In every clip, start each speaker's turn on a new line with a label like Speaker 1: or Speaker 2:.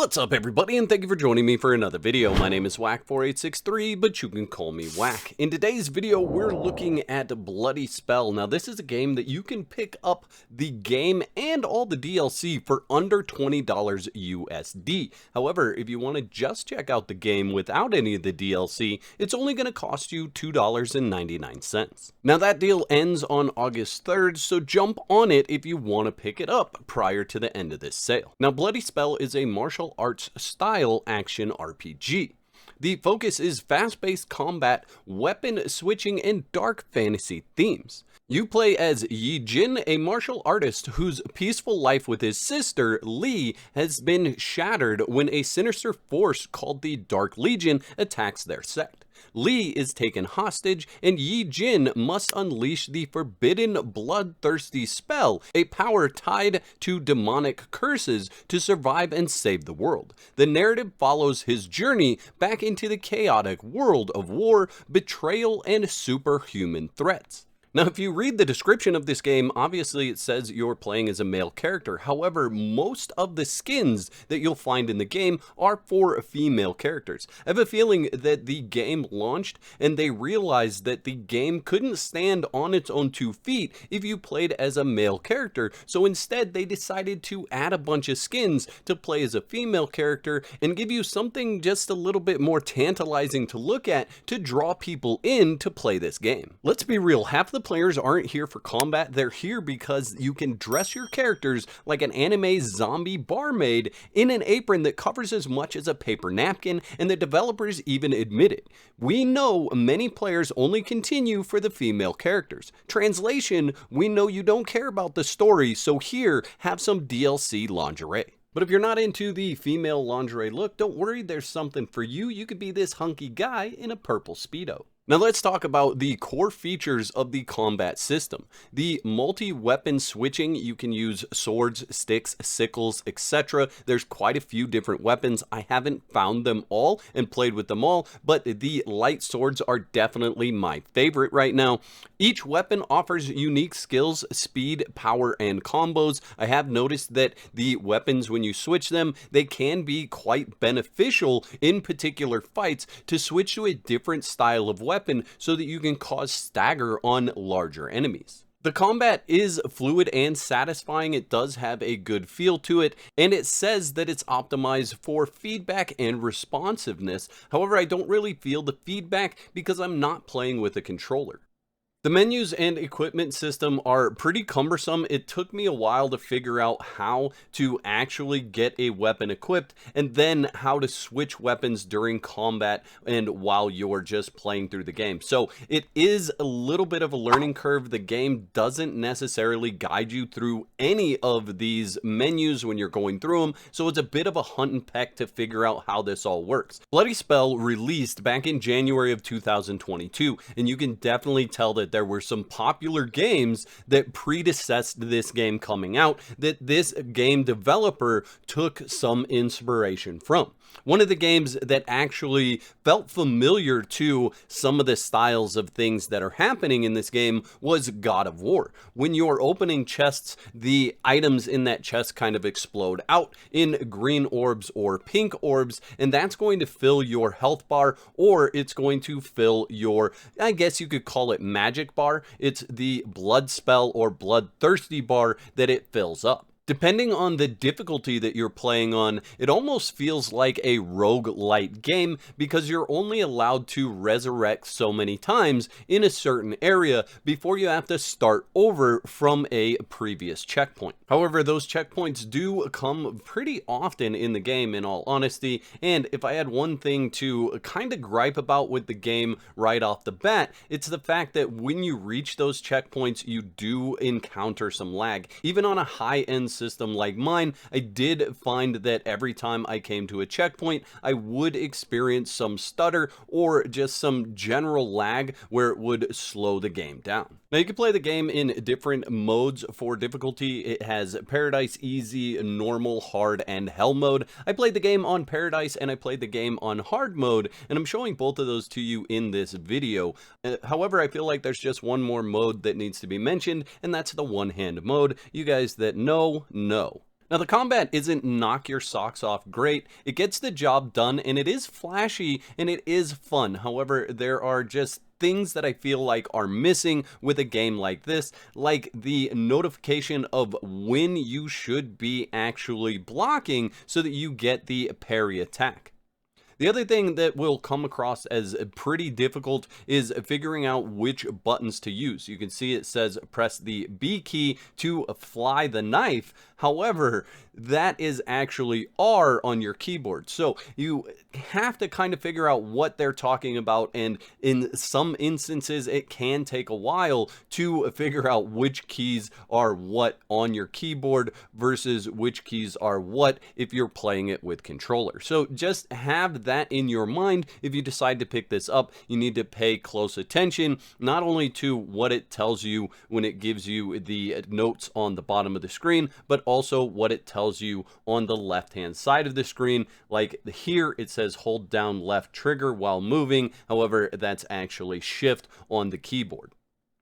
Speaker 1: What's up everybody, and thank you for joining me for another video. My name is Whack4863, but you can call me Whack. In today's video, we're looking at Bloody Spell. Now this is a game that you can pick up the game and all the DLC for under $20 USD. However, if you want to just check out the game without any of the DLC, it's only going to cost you $2.99. Now that deal ends on August 3rd, so jump on it if you want to pick it up prior to the end of this sale. Now Bloody Spell is a martial arts style action RPG. The focus is fast-paced combat, weapon switching, and dark fantasy themes. You play as Yejin, a martial artist whose peaceful life with his sister, Lee, has been shattered when a sinister force called the Dark Legion attacks their sect. Lee is taken hostage, and Yejin must unleash the forbidden Bloodthirsty Spell, a power tied to demonic curses, to survive and save the world. The narrative follows his journey back into the chaotic world of war, betrayal, and superhuman threats. Now, if you read the description of this game, obviously it says you're playing as a male character. However, most of the skins that you'll find in the game are for female characters. I have a feeling that the game launched and they realized that the game couldn't stand on its own 2 feet if you played as a male character. So instead, they decided to add a bunch of skins to play as a female character and give you something just a little bit more tantalizing to look at to draw people in to play this game. Let's be real, half the players aren't here for combat. They're here because you can dress your characters like an anime zombie barmaid in an apron that covers as much as a paper napkin, and the developers even admit it. We know many players only continue for the female characters. Translation, we know you don't care about the story, so here, have some DLC lingerie. But if you're not into the female lingerie look, don't worry, there's something for you. You could be this hunky guy in a purple Speedo. Now let's talk about the core features of the combat system. The multi-weapon switching, you can use swords, sticks, sickles, etc. There's quite a few different weapons. I haven't found them all and played with them all, but the light swords are definitely my favorite right now. Each weapon offers unique skills, speed, power, and combos. I have noticed that the weapons, when you switch them, they can be quite beneficial in particular fights to switch to a different style of weapon so that you can cause stagger on larger enemies. The combat is fluid and satisfying. It does have a good feel to it, and it says that it's optimized for feedback and responsiveness. However, I don't really feel the feedback because I'm not playing with a controller. The menus and equipment system are pretty cumbersome. It took me a while to figure out how to actually get a weapon equipped and then how to switch weapons during combat and while you're just playing through the game. So it is a little bit of a learning curve. The game doesn't necessarily guide you through any of these menus when you're going through them. So it's a bit of a hunt and peck to figure out how this all works. Bloody Spell released back in January of 2022, and you can definitely tell that there were some popular games that predecessed this game coming out that this game developer took some inspiration from. One of the games that actually felt familiar to some of the styles of things that are happening in this game was God of War. When you're opening chests, the items in that chest kind of explode out in green orbs or pink orbs, and that's going to fill your health bar, or it's going to fill your, I guess you could call it magic bar. It's the blood spell or bloodthirsty bar that it fills up. Depending on the difficulty that you're playing on, it almost feels like a roguelite game because you're only allowed to resurrect so many times in a certain area before you have to start over from a previous checkpoint. However, those checkpoints do come pretty often in the game, in all honesty, and if I had one thing to kind of gripe about with the game right off the bat, it's the fact that when you reach those checkpoints, you do encounter some lag. Even on a high-end system like mine, I did find that every time I came to a checkpoint, I would experience some stutter or just some general lag where it would slow the game down. Now you can play the game in different modes for difficulty. It has Paradise, Easy, Normal, Hard, and Hell mode. I played the game on Paradise and I played the game on Hard mode, and I'm showing both of those to you in this video. However, I feel like there's just one more mode that needs to be mentioned, and that's the one-hand mode. You guys that know. Now, the combat isn't knock your socks off great. It gets the job done, and it is flashy, and it is fun. However, there are just things that I feel like are missing with a game like this, like the notification of when you should be actually blocking so that you get the parry attack. The other thing that will come across as pretty difficult is figuring out which buttons to use. You can see it says press the B key to fly the knife. However, that is actually R on your keyboard. So you have to kind of figure out what they're talking about, and in some instances it can take a while to figure out which keys are what on your keyboard versus which keys are what if you're playing it with controller. So just have that in your mind. If you decide to pick this up, you need to pay close attention, not only to what it tells you when it gives you the notes on the bottom of the screen, but also what it tells you on the left hand side of the screen. Like here it says hold down left trigger while moving. However, that's actually shift on the keyboard.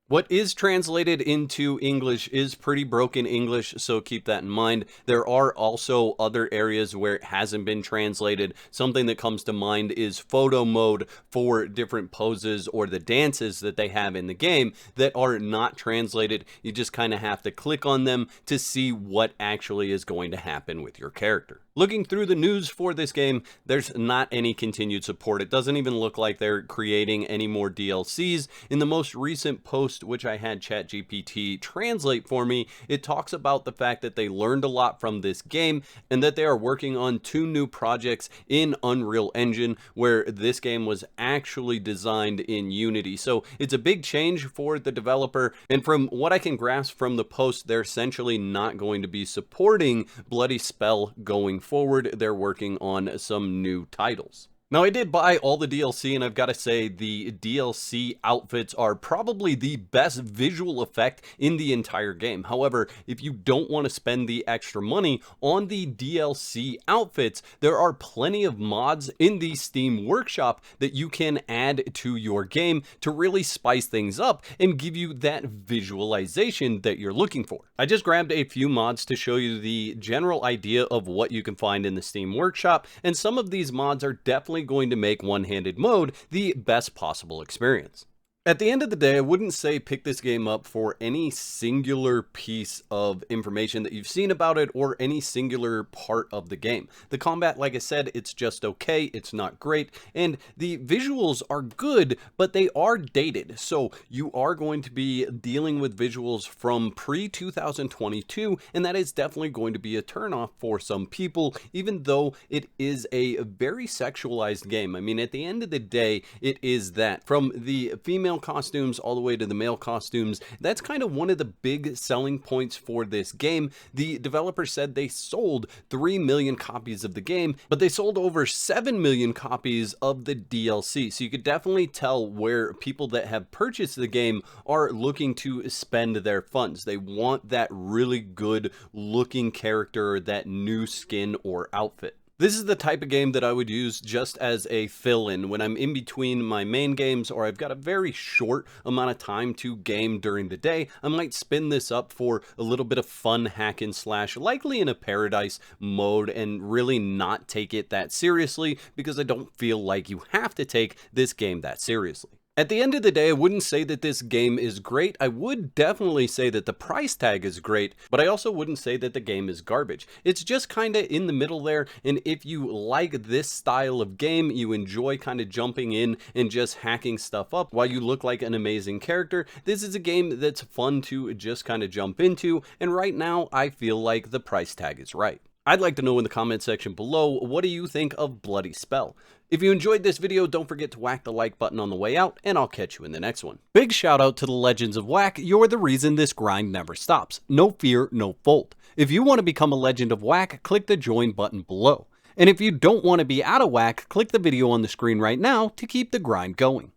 Speaker 1: What is translated into English is pretty broken English, so keep that in mind. There are also other areas where it hasn't been translated. Something that comes to mind is photo mode for different poses or the dances that they have in the game that are not translated. You just kind of have to click on them to see what actually is going to happen with your character. Looking through the news for this game, there's not any continued support. It doesn't even look like they're creating any more DLCs. In the most recent post, which I had ChatGPT translate for me, it talks about the fact that they learned a lot from this game and that they are working on 2 new projects in Unreal Engine, where this game was actually designed in Unity. So it's a big change for the developer, and from what I can grasp from the post, they're essentially not going to be supporting Bloody Spell going forward. They're working on some new titles. Now, I did buy all the DLC, and I've got to say the DLC outfits are probably the best visual effect in the entire game. However, if you don't want to spend the extra money on the DLC outfits, there are plenty of mods in the Steam Workshop that you can add to your game to really spice things up and give you that visualization that you're looking for. I just grabbed a few mods to show you the general idea of what you can find in the Steam Workshop, and some of these mods are definitely going to make one-handed mode the best possible experience. At the end of the day, I wouldn't say pick this game up for any singular piece of information that you've seen about it or any singular part of the game. The combat, like I said, it's just okay, it's not great, and the visuals are good, but they are dated. So you are going to be dealing with visuals from pre-2022, and that is definitely going to be a turnoff for some people, even though it is a very sexualized game. I mean, at the end of the day, it is that. From the female costumes all the way to the male costumes, that's kind of one of the big selling points for this game. The developer said they sold 3 million copies of the game, but they sold over 7 million copies of the DLC. So you could definitely tell where people that have purchased the game are looking to spend their funds. They want that really good looking character, that new skin or outfit. This is the type of game that I would use just as a fill-in when I'm in between my main games, or I've got a very short amount of time to game during the day. I might spin this up for a little bit of fun hack and slash, likely in a paradise mode, and really not take it that seriously, because I don't feel like you have to take this game that seriously. At the end of the day, I wouldn't say that this game is great. I would definitely say that the price tag is great, but I also wouldn't say that the game is garbage. It's just kind of in the middle there, and if you like this style of game, you enjoy kind of jumping in and just hacking stuff up while you look like an amazing character, this is a game that's fun to just kind of jump into, and right now, I feel like the price tag is right. I'd like to know in the comment section below, what do you think of Bloody Spell? If you enjoyed this video, don't forget to whack the like button on the way out, and I'll catch you in the next one. Big shout out to the Legends of Whack. You're the reason this grind never stops. No fear, no fault. If you want to become a Legend of Whack, click the join button below. And if you don't want to be out of whack, click the video on the screen right now to keep the grind going.